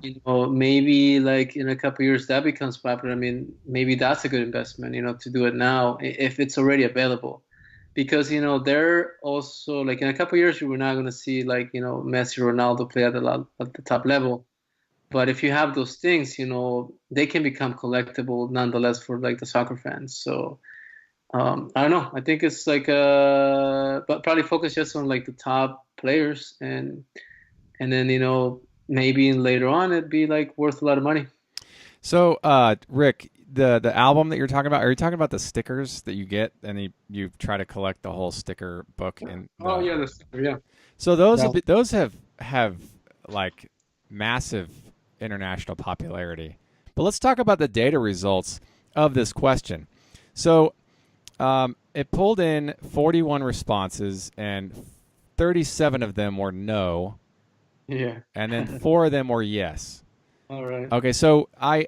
Maybe like in a couple years that becomes popular. I mean, maybe that's a good investment, to do it now if it's already available. Because, they're also like in a couple years, we're not going to see like, Messi, Ronaldo play at the top level. But if you have those things, they can become collectible nonetheless for like the soccer fans. So, I don't know. I think it's like but probably focus just on like the top players and then maybe later on it'd be like worth a lot of money. So, Rick, the album that you're talking about, are you talking about the stickers that you get and you try to collect the whole sticker book in Oh the? yeah, the sticker, yeah. So those No. those have like massive international popularity. But let's talk about the data results of this question. So, it pulled in 41 responses, and 37 of them were no, Yeah. and then 4 of them were yes. All right. Okay, so I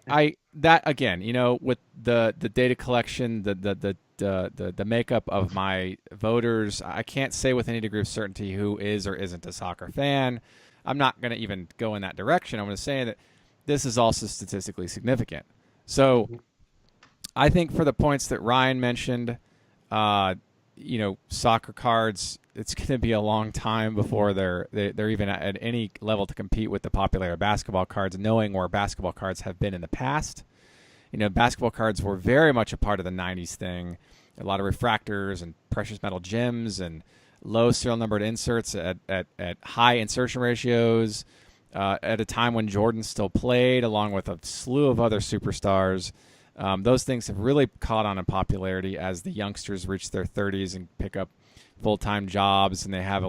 that again, with the data collection, the makeup of my voters, I can't say with any degree of certainty who is or isn't a soccer fan. I'm not going to even go in that direction. I'm going to say that this is also statistically significant. So I think for the points that Ryan mentioned, soccer cards, it's going to be a long time before they're even at any level to compete with the popular basketball cards, knowing where basketball cards have been in the past. Basketball cards were very much a part of the 90s thing. A lot of refractors and precious metal gems and low serial numbered inserts at high insertion ratios at a time when Jordan still played, along with a slew of other superstars. Those things have really caught on in popularity as the youngsters reach their 30s and pick up full-time jobs, and they have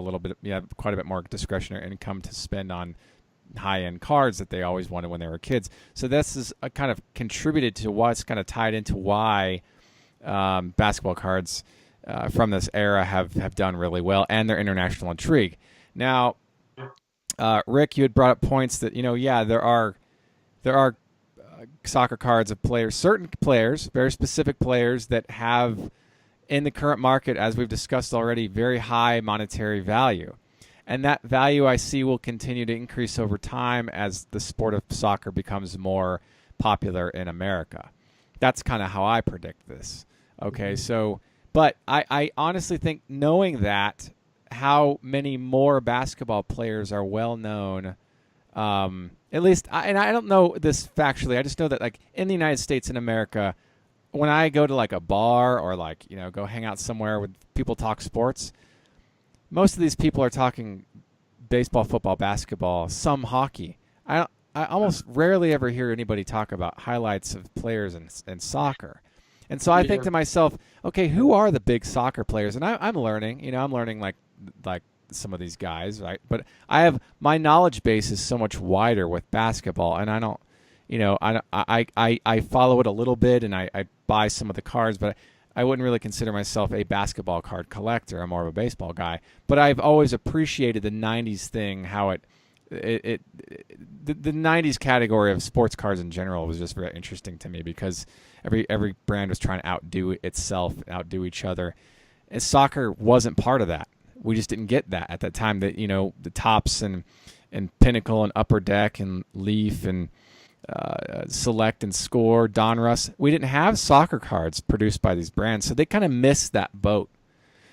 quite a bit more discretionary income to spend on high-end cards that they always wanted when they were kids. So this is kind of contributed to what's kind of tied into why basketball cards from this era have done really well, and their international intrigue. Now, Rick, you had brought up points that there are soccer cards of certain players, very specific players that have, in the current market, as we've discussed already, very high monetary value. And that value I see will continue to increase over time as the sport of soccer becomes more popular in America. That's kind of how I predict this. Okay, so, but I honestly think, knowing that, how many more basketball players are well known, at least, and I don't know this factually, I just know that like in the United States and America, when I go to like a bar or like, go hang out somewhere with people talk sports, most of these people are talking baseball, football, basketball, some hockey. I almost rarely ever hear anybody talk about highlights of players in soccer. And so I think Yeah. to myself, okay, who are the big soccer players? And I'm learning, I'm learning like some of these guys, right? But my knowledge base is so much wider with basketball, and I don't, I follow it a little bit, and I buy some of the cards, but I wouldn't really consider myself a basketball card collector. I'm more of a baseball guy. But I've always appreciated the '90s thing, how the '90s category of sports cards in general was just very interesting to me because every brand was trying to outdo itself, outdo each other, and soccer wasn't part of that. We just didn't get that at that time. That the Tops and Pinnacle and Upper Deck and Leaf and Select and Score, Donruss. We didn't have soccer cards produced by these brands, so they kind of missed that boat.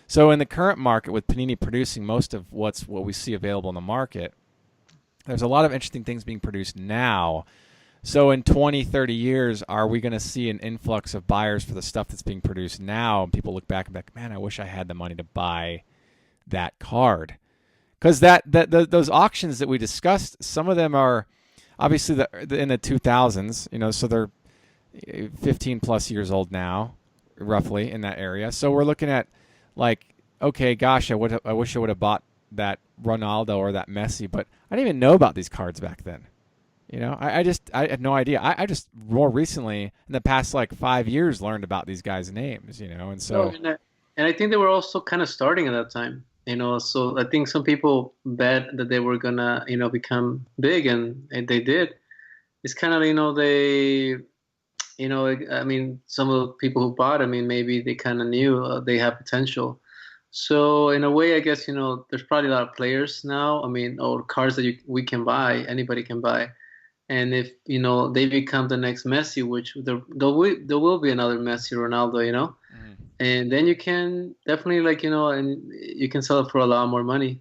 So in the current market, with Panini producing most of what we see available in the market, there's a lot of interesting things being produced now. So in 20, 30 years, are we going to see an influx of buyers for the stuff that's being produced now? And people look back and be like, man, I wish I had the money to buy that card. Because those auctions that we discussed, some of them are obviously in the 2000s, so they're 15 plus years old now, roughly in that area. So we're looking at like, okay, gosh, I wish I would have bought that Ronaldo or that Messi, but I didn't even know about these cards back then. I had no idea. I just more recently in the past like 5 years learned about these guys' names, and No, so and I think they were also kind of starting at that time. So I think some people bet that they were gonna, become big, and they did. It's kind of, I mean, some of the people who bought, I mean, maybe they kind of knew they have potential. So in a way, I guess, there's probably a lot of players now. I mean, or cards that we can buy, anybody can buy. And if, they become the next Messi, which there will be another Messi, Ronaldo. mhm. And then you can definitely and you can sell it for a lot more money.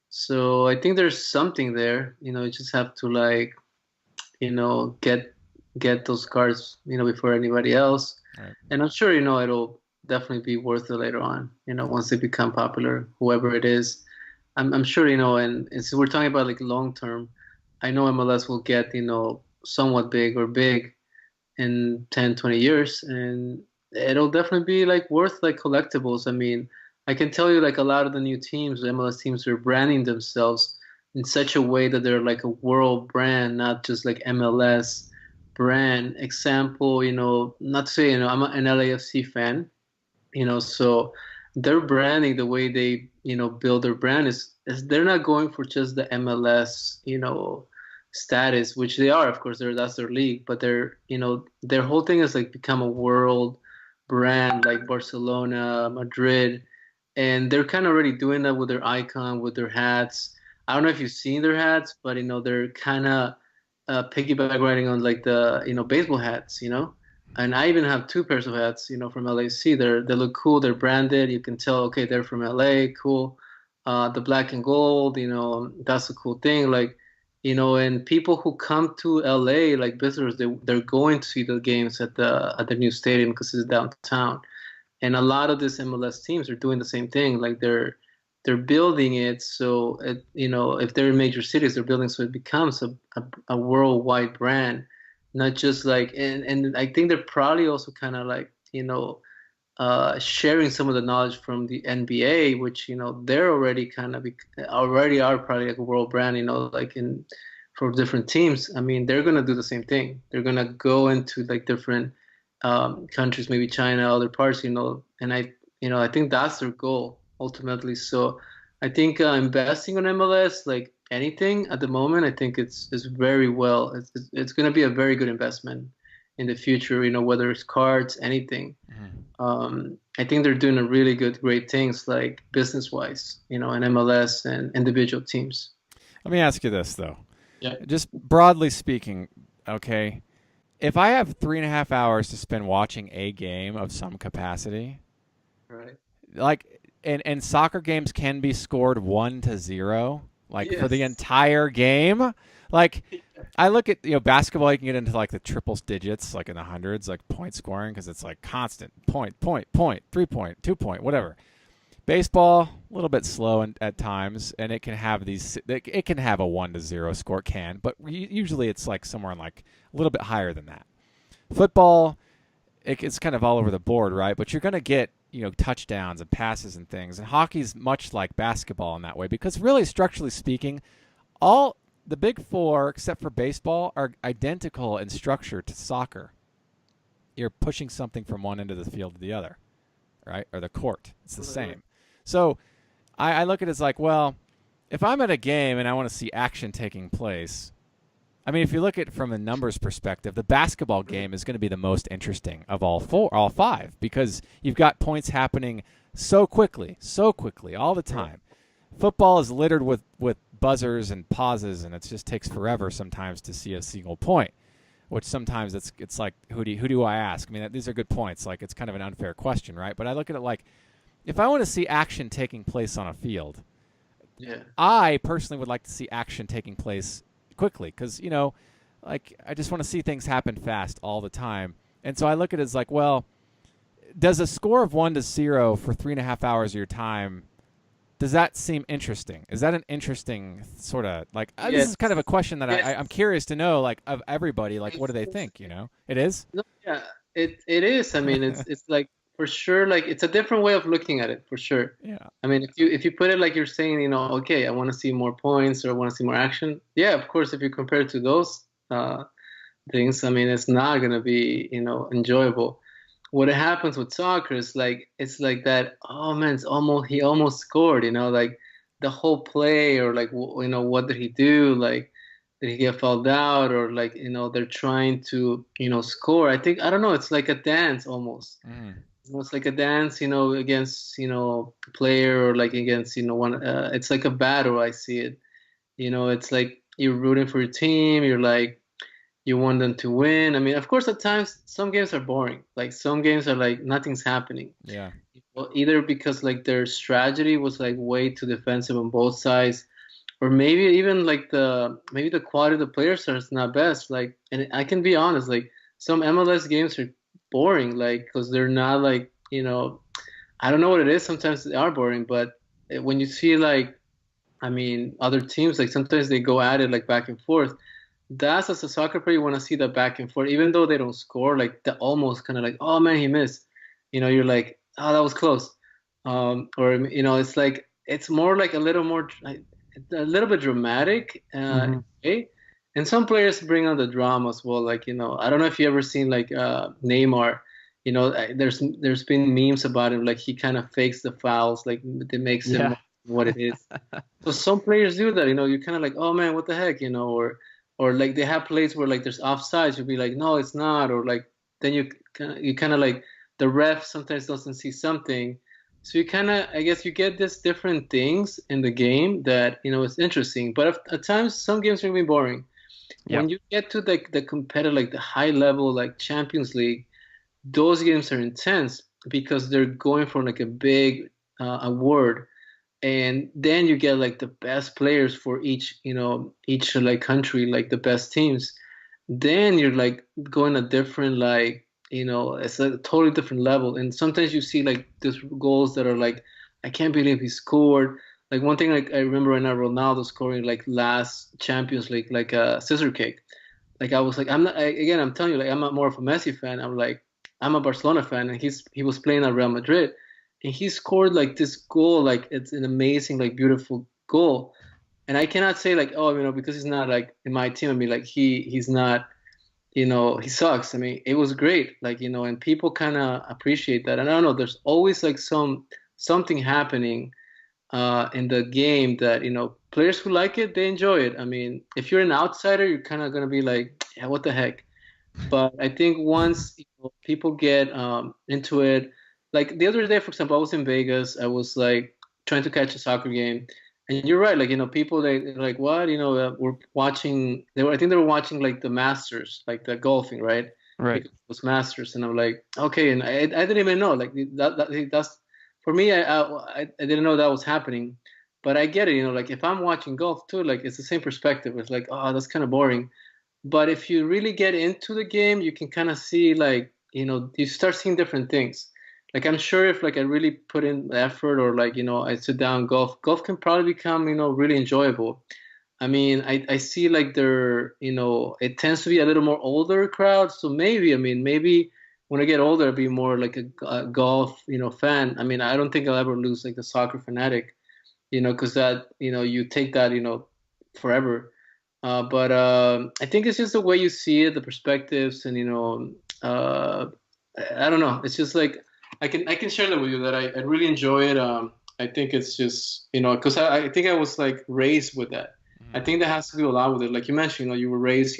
So I think there's something there. You just have to get those cards, before anybody else. Right. And I'm sure, it'll definitely be worth it later on, once they become popular, whoever it is. I'm sure, and so we're talking about like long term. I know MLS will get, somewhat big or big in 10, 20 years, and it'll definitely be like worth like collectibles. I mean, I can tell you like a lot of the new teams, the MLS teams, are branding themselves in such a way that they're like a world brand, not just like MLS brand. Example, not to say, I'm an LAFC fan, so their branding, the way they, build their brand is they're not going for just the MLS, status, which they are, of course, that's their league, but their whole thing is like become a world brand like Barcelona, Madrid, and they're kind of already doing that with their icon, with their hats. I don't know if you've seen their hats, but they're kind of piggyback riding on like the baseball hats, and I even have two pairs of hats, from LAC. They look cool. They're branded. You can tell, okay, they're from LA. Cool. The black and gold, that's a cool thing. Like, and people who come to LA, like visitors, they're going to see the games at the new stadium because it's downtown. And a lot of these MLS teams are doing the same thing. Like they're building it so if they're in major cities, they're building so it becomes a worldwide brand, not just like and I think they're probably also kind of like sharing some of the knowledge from the NBA, which they're already already are probably like a world brand, like in for different teams. I mean, they're gonna do the same thing. They're gonna go into like different countries, maybe China, other parts, and I think that's their goal ultimately. So I think investing on MLS, like anything at the moment, I think it's very well. It's going to be a very good investment in the future. Whether it's cards, anything. I think they're doing a really great things like business wise, in MLS and individual teams. Let me ask you this though. Yeah. Just broadly speaking, okay, if I have 3.5 hours to spend watching a game of some capacity, Right. like, and soccer games can be scored 1-0, like for the Yes. entire game. Like, I look at basketball, you can get into like the triples digits, like in the hundreds, like point scoring, because it's like constant point, 3-point, 2-point, whatever. Baseball, a little bit slow at times, and it can have it can have a 1-0 score, it can, but usually it's like somewhere in like a little bit higher than that. Football, it's kind of all over the board, right? But you're going to get, touchdowns and passes and things. And hockey's much like basketball in that way because really, structurally speaking, all the big four, except for baseball, are identical in structure to soccer. You're pushing something from one end of the field to the other, right? Or the court. It's the same. So I look at it as like, well, if I'm at a game and I want to see action taking place, I mean, if you look at it from a numbers perspective, the basketball game is going to be the most interesting of all five, because you've got points happening so quickly, all the time. Football is littered with buzzers and pauses, and it just takes forever sometimes to see a single point, which sometimes it's like, who do I ask? I mean, these are good points. Like, it's kind of an unfair question, right? But I look at it like, if I want to see action taking place on a field, I personally would like to see action taking place quickly because, like, I just want to see things happen fast all the time. And so I look at it as like, well, does a score of 1-0 for 3.5 hours of your time, does that seem interesting? Is that an interesting sort of, like, this is kind of a question that I'm curious to know, like, of everybody, like, what do they think, It is? No, yeah, it is. I mean, it's like, for sure, like, it's a different way of looking at it, for sure. Yeah. I mean, if you put it like you're saying, okay, I want to see more points or I want to see more action. Yeah, of course, if you compare it to those things, I mean, it's not going to be, enjoyable. What happens with soccer is like, it's like that, oh man, he almost scored, like the whole play, or like, what did he do? Like, did he get fouled out, or like, they're trying to, score. I don't know, it's like a dance almost. It's like a dance, against, a player, or like against, one, it's like a battle. I see it, it's like you're rooting for your team. You're like, you want them to win. I mean, of course, at times some games are boring. Like, some games are like nothing's happening. Yeah. Well, either because like their strategy was like way too defensive on both sides, or maybe even like the quality of the players is not best. Like, and I can be honest, like, some MLS games are boring, like, because they're not like, I don't know what it is. Sometimes they are boring, but when you see, like, I mean, other teams, like, sometimes they go at it like back and forth. That's, as a soccer player, you want to see that back and forth, even though they don't score. Like, the almost kind of like, oh man, he missed. You're like, oh, that was close. Or it's like, it's more like a little bit dramatic. Okay? And some players bring on the drama as well. Like, I don't know if you ever seen like Neymar. There's been memes about him. Like, he kind of fakes the fouls. Like, it makes him what it is. So some players do that. You're kind of like, oh man, what the heck, or like they have plays where like there's offsides. You'll be like, no, it's not. Or like, then you kind of like, the ref sometimes doesn't see something. So you kind of, I guess, you get these different things in the game that, it's interesting. But at times, some games are going to be boring. Yeah. When you get to the competitive, like the high level, like Champions League, those games are intense because they're going for like a big award. And then you get like the best players for each like country, like the best teams. Then you're like going a different, like, it's a totally different level. And sometimes you see like these goals that are like, I can't believe he scored. Like, one thing, like, I remember right now, Ronaldo scoring like last Champions League, like a scissor kick. Like, I was like, I'm telling you, like, I'm not more of a Messi fan. I'm like, I'm a Barcelona fan, and he was playing at Real Madrid. And he scored like this goal, like, it's an amazing, like, beautiful goal. And I cannot say like, oh, because he's not like in my team. I mean, like, he's not, he sucks. I mean, it was great, like, and people kind of appreciate that. And I don't know, there's always like something happening in the game that, players who like it, they enjoy it. I mean, if you're an outsider, you're kind of gonna be like, yeah, what the heck. But I think once people get into it. Like, the other day, for example, I was in Vegas. I was like trying to catch a soccer game, and you're right. Like, people, they're like, what? We're watching. I think they were watching like the Masters, like the golfing, right? Right. It was Masters, and I'm like, okay. And I didn't even know. Like, that's for me. I didn't know that was happening, but I get it. Like, if I'm watching golf too, like, it's the same perspective. It's like, oh, that's kind of boring. But if you really get into the game, you can kind of see, like, you start seeing different things. Like, I'm sure if like I really put in the effort, or like, I sit down, golf can probably become, really enjoyable. I mean, I see like it tends to be a little more older crowd. So maybe when I get older, I'll be more like a golf, fan. I mean, I don't think I'll ever lose like the soccer fanatic, because that, you take that, forever. But I think it's just the way you see it, the perspectives, and I don't know. It's just like I can share that with you that I really enjoy it. I think it's just because I think I was like raised with that. I think that has to do a lot with it. Like you mentioned, you were raised,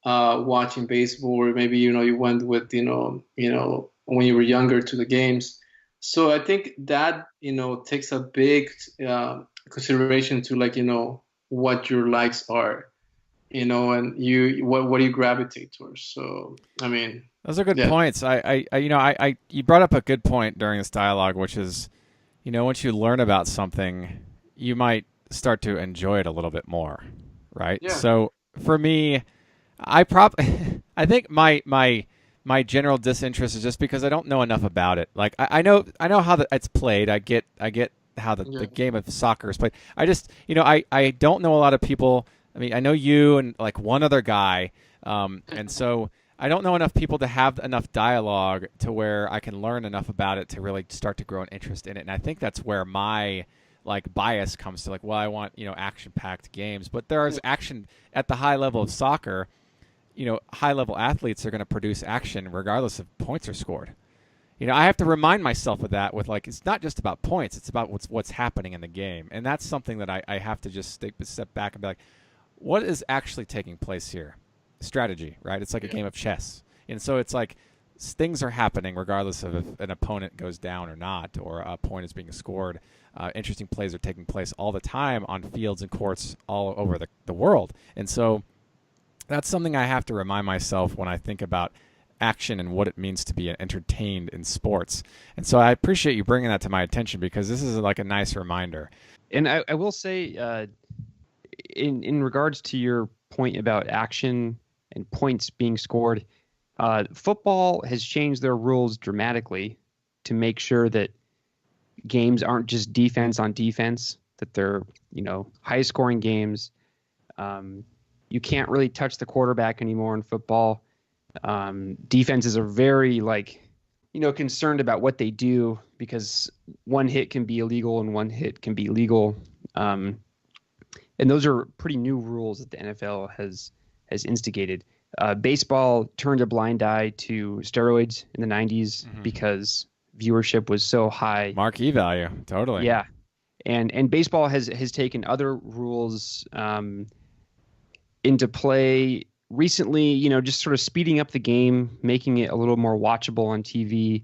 watching baseball, or maybe you went with when you were younger to the games. So I think that takes a big consideration to like what your likes are, and what do you gravitate towards. So I mean, Those are good yeah, points. You brought up a good point during this dialogue, which is, once you learn about something, you might start to enjoy it a little bit more, right? yeah, So for me, I prop, I think my general disinterest is just because I don't know enough about it. Like I know how it's played. I get how yeah, the game of soccer is played. I just I don't know a lot of people. I mean, I know you and like one other guy, and so I don't know enough people to have enough dialogue to where I can learn enough about it to really start to grow an interest in it. And I think that's where my like bias comes to, like, well, I want action-packed games, but there is action at the high level of soccer. High level athletes are going to produce action regardless if points are scored. I have to remind myself of that with, like, it's not just about points, it's about what's happening in the game. And that's something that I have to just take a step back and be like, what is actually taking place here? Strategy, right? It's like a game of chess. And so it's like things are happening regardless of if an opponent goes down or not, or a point is being scored. Interesting plays are taking place all the time on fields and courts all over the world. And so that's something I have to remind myself when I think about action and what it means to be entertained in sports. And so I appreciate you bringing that to my attention, because this is like a nice reminder. And I will say, in regards to your point about action and points being scored, football has changed their rules dramatically to make sure that games aren't just defense on defense, that they're high scoring games. You can't really touch the quarterback anymore in football. Defenses are very concerned about what they do, because one hit can be illegal and one hit can be legal. And those are pretty new rules that the NFL has instigated. Baseball turned a blind eye to steroids in the 90s because viewership was so high. Marquee value, totally. Yeah. And baseball has taken other rules into play recently, just sort of speeding up the game, making it a little more watchable on TV.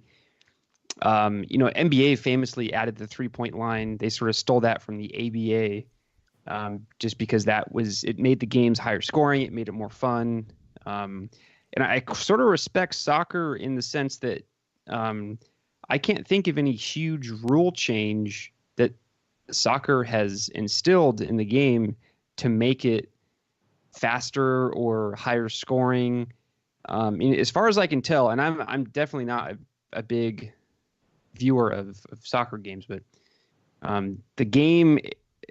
NBA famously added the 3-point line. They sort of stole that from the ABA, just because it made the games higher scoring. It made it more fun. And I sort of respect soccer in the sense that I can't think of any huge rule change that soccer has instilled in the game to make it faster or higher scoring. As far as I can tell, and I'm definitely not a big viewer of soccer games, but the game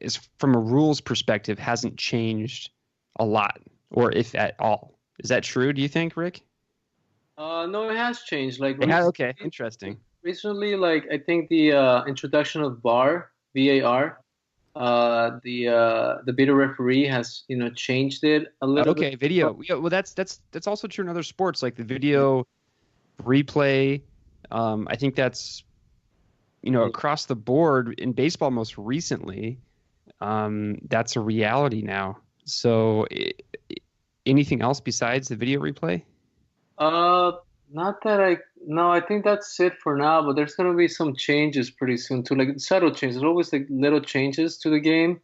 is, from a rules perspective, hasn't changed a lot, or if at all. Is that true, do you think, Rick? No, it has changed. Like Okay, interesting. recently, like I think the introduction of VAR, the video referee has changed it a little bit. Okay, video. Yeah, well, that's also true in other sports, like the video replay. I think that's across the board in baseball most recently. That's a reality now. So, anything else besides the video replay? Not that no, I think that's it for now, but there's gonna be some changes pretty soon too, like subtle changes. There's always like little changes to the game,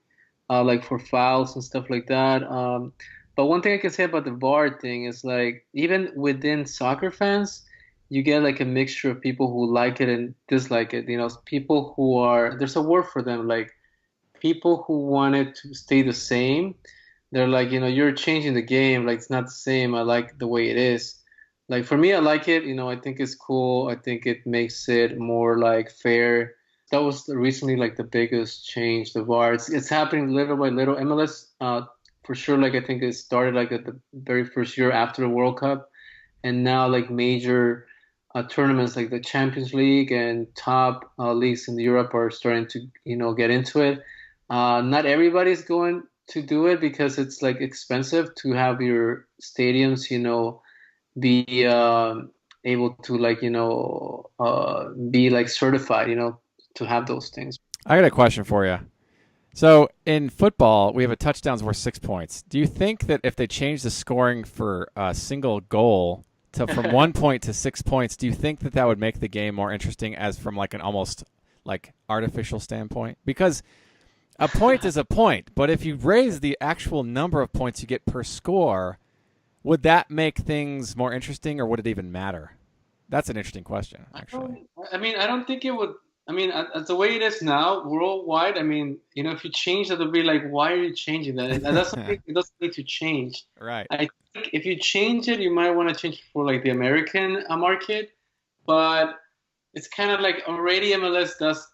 like for fouls and stuff like that. But one thing I can say about the VAR thing is, like, even within soccer fans, you get like a mixture of people who like it and dislike it. People who there's a word for them, like people who want it to stay the same. They're like, you're changing the game, like it's not the same. I like the way it is. Like for me, I like it. I think it's cool. I think it makes it more like fair. That was recently like the biggest change, the VAR. It's happening little by little. MLS, for sure. Like I think it started like at the very first year after the World Cup, and now like major tournaments like the Champions League and top leagues in Europe are starting to, get into it. Not everybody's going to do it because it's like expensive to have your stadiums, be able to like, be like certified, to have those things. I got a question for you. So in football, we have a touchdown's worth 6 points. Do you think that if they change the scoring for a single goal from 1 point to 6 points, do you think that would make the game more interesting as from like an almost like artificial standpoint? Because a point is a point, but if you raise the actual number of points you get per score, would that make things more interesting, or would it even matter? That's an interesting question, actually. I don't think it would. As the way it is now, worldwide, if you change that, it'll be like, why are you changing that? And that's something it doesn't need to change. Right. I think if you change it, you might want to change it for like the American market, but it's kind of like already MLS does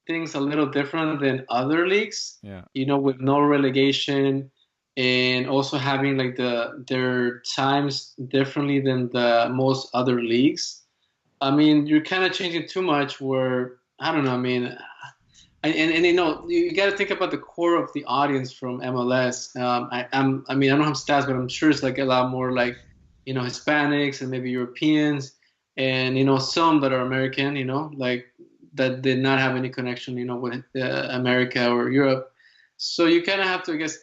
things a little different than other leagues. Yeah. With no relegation and also having like their times differently than the most other leagues. You're kind of changing too much where, I don't know, you got to think about the core of the audience from MLS. I don't have stats, but I'm sure it's like a lot more like, Hispanics and maybe Europeans and, some that are American, like that did not have any connection, with America or Europe. So you kind of have to, I guess,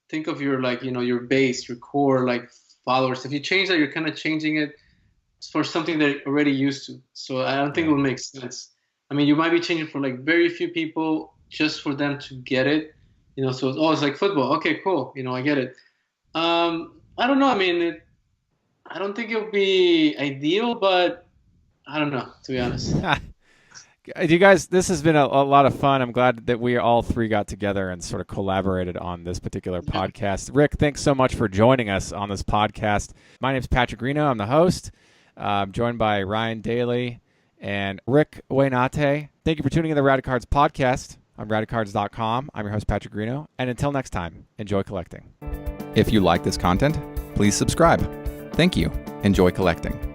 think of your like, your base, your core like followers. If you change that, you're kind of changing it for something they're already used to. So I don't think it would make sense. You might be changing for like very few people just for them to get it, so it's like football. Okay, cool. I get it. I don't know. I don't think it would be ideal, but I don't know, to be honest. You guys, this has been a lot of fun. I'm glad that we all three got together and sort of collaborated on this particular podcast. Rick, thanks so much for joining us on this podcast. My name's Patrick Reno. I'm the host. I'm joined by Ryan Daly and Rick Wainate. Thank you for tuning in to the Radicards podcast on Radicards.com. I'm your host, Patrick Reno. And until next time, enjoy collecting. If you like this content, please subscribe. Thank you. Enjoy collecting.